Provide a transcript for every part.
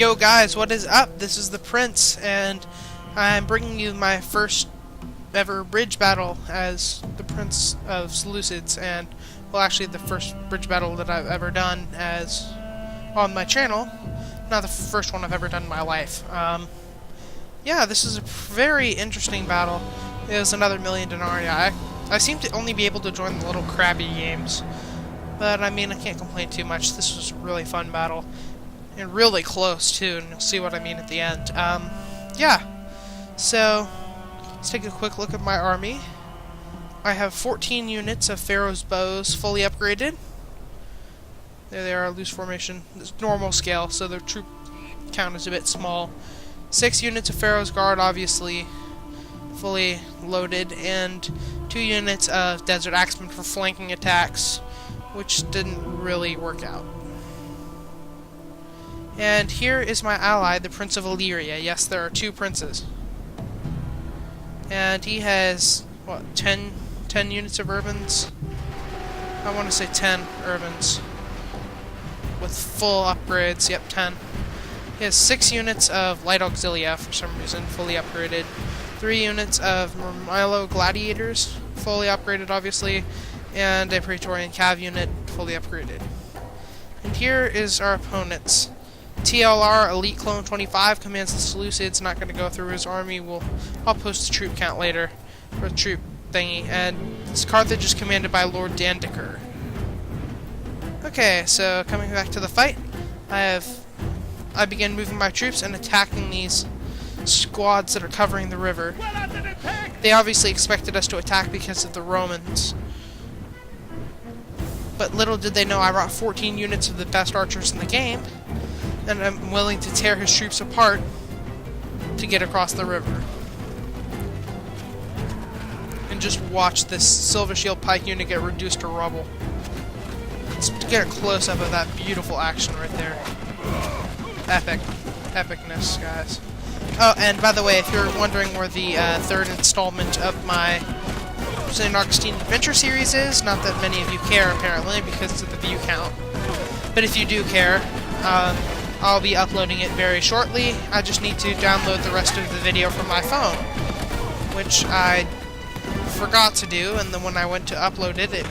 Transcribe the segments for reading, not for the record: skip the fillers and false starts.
Yo guys, what is up? This is the Prince, and I'm bringing you my first ever bridge battle as the Prince of Selucids, and, well, actually the first bridge battle that I've ever done as on my channel. Not the first one I've ever done in my life. Yeah, this is a very interesting battle. It was another million denarii. I seem to only be able to join the little crabby games, but I mean, I can't complain too much. This was a really fun battle. And really close, too, and you'll see what I mean at the end. Yeah. So, let's take a quick look at my army. I have 14 units of Pharaoh's bows fully upgraded. There they are, loose formation. It's normal scale, so their troop count is a bit small. 6 units of Pharaoh's guard, obviously, fully loaded, and 2 units of Desert Axemen for flanking attacks, which didn't really work out. And here is my ally, the Prince of Illyria. Yes, there are 2 princes. And he has, what, 10 units of urbans? I want to say 10 urbans. With full upgrades, yep, 10. He has 6 units of light auxilia, for some reason, fully upgraded. 3 units of Milo gladiators, fully upgraded, obviously. And a Praetorian Cav unit, fully upgraded. And here is our opponent's. TLR Elite Clone 25 commands the Selucids. Not going to go through his army. I'll post the troop count later, or the troop thingy. And Carthage is commanded by Lord Dandiker. Okay, so coming back to the fight, I begin moving my troops and attacking these squads that are covering the river. They obviously expected us to attack because of the Romans. But little did they know I brought 14 units of the best archers in the game, and I'm willing to tear his troops apart to get across the river. And just watch this Silver Shield Pike unit get reduced to rubble. Let's get a close-up of that beautiful action right there. Epic. Epicness, guys. Oh, and by the way, if you're wondering where the third installment of my St. Augustine Adventure series is, not that many of you care, apparently, because of the view count. But if you do care, I'll be uploading it very shortly. I just need to download the rest of the video from my phone, which I forgot to do, and then when I went to upload it,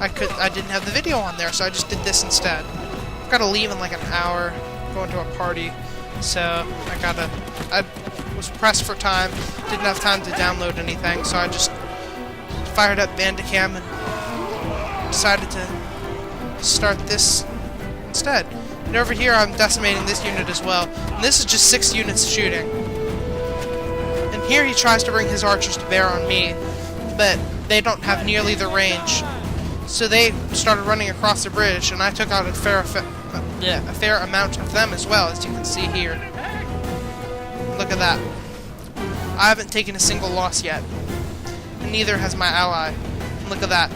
I didn't have the video on there, so I just did this instead. I've got to leave in like an hour, going to a party, so I was pressed for time, didn't have time to download anything, so I just fired up Bandicam and decided to start this instead. And over here, I'm decimating this unit as well. And this is just 6 units shooting. And here he tries to bring his archers to bear on me, but they don't have nearly the range. So they started running across the bridge, and I took out a fair amount of them as well, as you can see here. Look at that. I haven't taken a single loss yet. And neither has my ally. And look at that.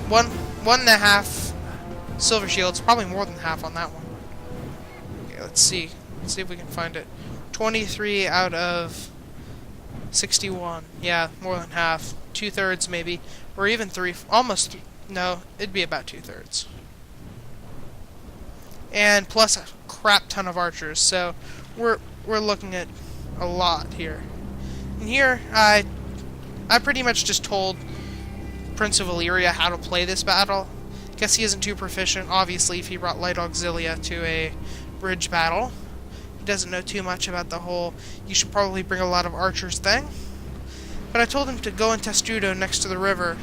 1.5 silver shields, probably more than half on that one. Okay, let's see. Let's see if we can find it. 23 out of 61. Yeah, more than half. 2/3 maybe. Or even 3. Almost. No, it'd be about 2/3. And plus a crap ton of archers. So we're looking at a lot here. And here I pretty much just told Prince of Illyria how to play this battle. Guess he isn't too proficient, obviously, if he brought light auxilia to a bridge battle. He doesn't know too much about the whole you should probably bring a lot of archers thing. But I told him to go in Testudo next to the river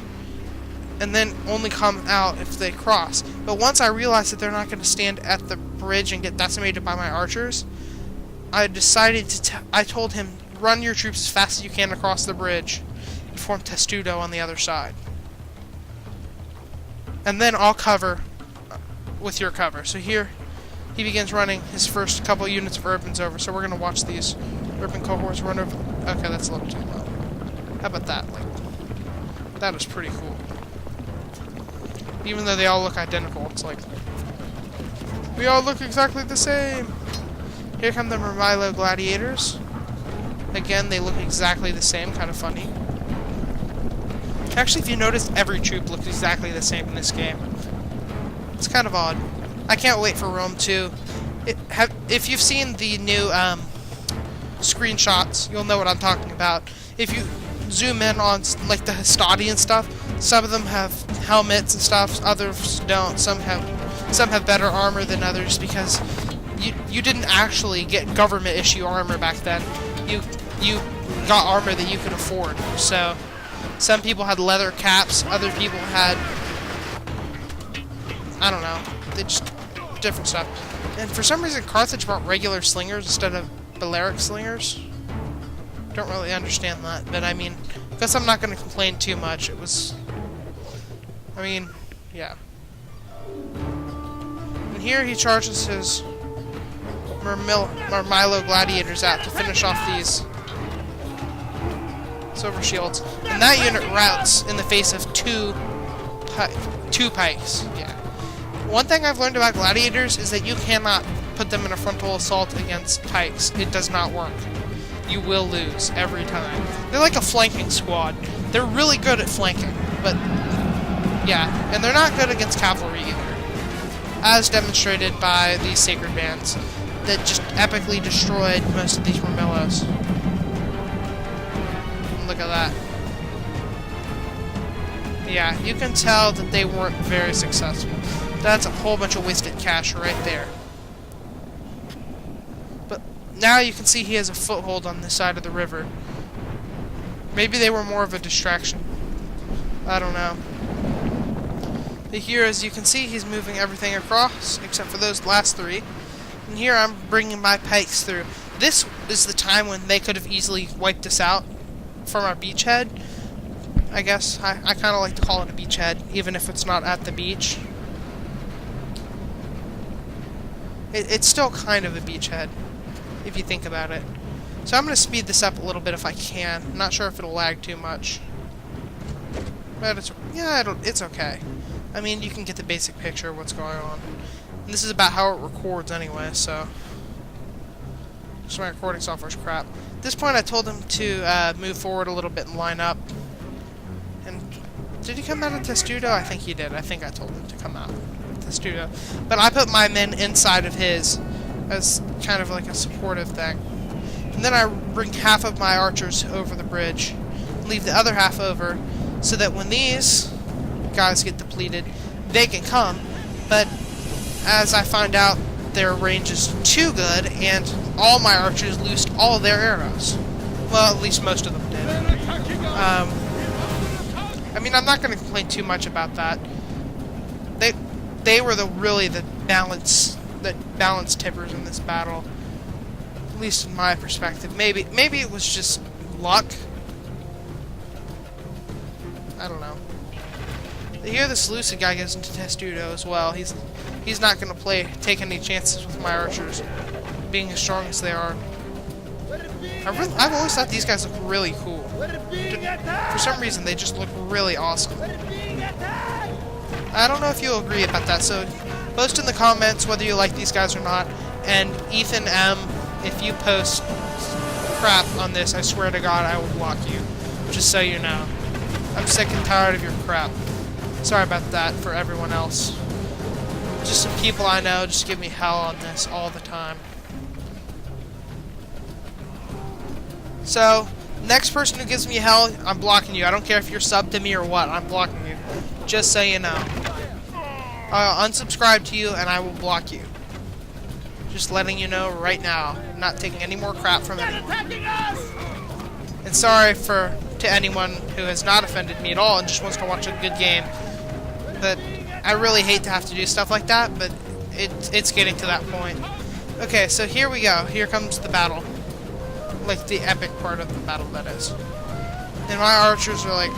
and then only come out if they cross. But once I realized that they're not going to stand at the bridge and get decimated by my archers, I decided I told him, run your troops as fast as you can across the bridge and form Testudo on the other side. And then I'll cover with your cover. So here, he begins running his first couple units of urbans over. So we're going to watch these urban cohorts run over. Okay, that's a little too low. How about that? That is pretty cool. Even though they all look identical, it's like, we all look exactly the same. Here come the Milo gladiators. Again, they look exactly the same, kind of funny. Actually, if you notice, every troop looks exactly the same in this game. It's kind of odd. I can't wait for Rome 2. If you've seen the new screenshots, you'll know what I'm talking about. If you zoom in on like the Hastati and stuff, some of them have helmets and stuff, others don't. Some have better armor than others because you didn't actually get government issue armor back then. You got armor that you could afford. So some people had leather caps, other people had, I don't know, they just different stuff. And for some reason Carthage brought regular slingers instead of Balearic slingers. Don't really understand that, but I mean, guess I'm not going to complain too much. It was, I mean, yeah. And here he charges his Milo gladiators out to finish off these silver shields. And that unit routs in the face of two pikes. Yeah. One thing I've learned about gladiators is that you cannot put them in a frontal assault against pikes. It does not work. You will lose every time. They're like a flanking squad. They're really good at flanking, but yeah, and they're not good against cavalry either, as demonstrated by these sacred bands that just epically destroyed most of these Murmillos. Look at that. Yeah, you can tell that they weren't very successful. That's a whole bunch of wasted cash right there. But now you can see he has a foothold on this side of the river. Maybe they were more of a distraction. I don't know. But here, as you can see, he's moving everything across, except for those last three. And here I'm bringing my pikes through. This is the time when they could have easily wiped us out from our beachhead. I guess I kind of like to call it a beachhead, even if it's not at the beach. It's still kind of a beachhead, if you think about it. So I'm going to speed this up a little bit if I can. I'm not sure if it'll lag too much. But it's okay. I mean, you can get the basic picture of what's going on. And this is about how it records anyway, so... Just my recording software's crap. At this point I told him to move forward a little bit and line up. And did he come out of Testudo? I think he did. I think I told him to come out of Testudo. But I put my men inside of his as kind of like a supportive thing. And then I bring half of my archers over the bridge, leave the other half over, so that when these guys get depleted, they can come. But as I find out, their range is too good, and all my archers loosed all of their arrows. Well, at least most of them did. I mean, I'm not going to complain too much about that. They were really the balance tippers in this battle, at least in my perspective. Maybe it was just luck. I don't know. Here the Seleucid guy goes into Testudo as well. He's not going to take any chances with my archers being as strong as they are. I've always thought these guys look really cool. For some reason, they just look really awesome. I don't know if you'll agree about that, so post in the comments whether you like these guys or not. And Ethan M., if you post crap on this, I swear to God, I will block you. Just so you know. I'm sick and tired of your crap. Sorry about that for everyone else. Just some people I know just give me hell on this all the time. So, next person who gives me hell, I'm blocking you. I don't care if you're subbed to me or what, I'm blocking you. Just so you know. I'll unsubscribe to you and I will block you. Just letting you know right now. I'm not taking any more crap from anyone. And sorry to anyone who has not offended me at all and just wants to watch a good game. But I really hate to have to do stuff like that, but it's getting to that point. Okay, so here we go. Here comes the battle. Like, the epic part of the battle, that is. And my archers are like...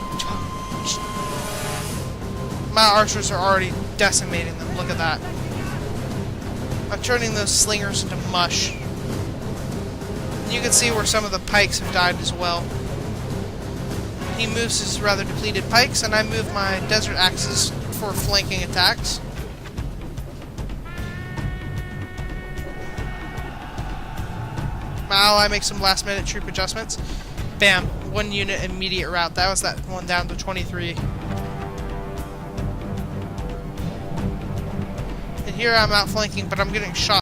My archers are already decimating them. Look at that. I'm turning those slingers into mush. And you can see where some of the pikes have died as well. He moves his rather depleted pikes, and I move my desert axes for flanking attacks. My ally makes some last-minute troop adjustments. Bam. 1 unit immediate rout. That was that one down to 23. And here I'm outflanking, but I'm getting shot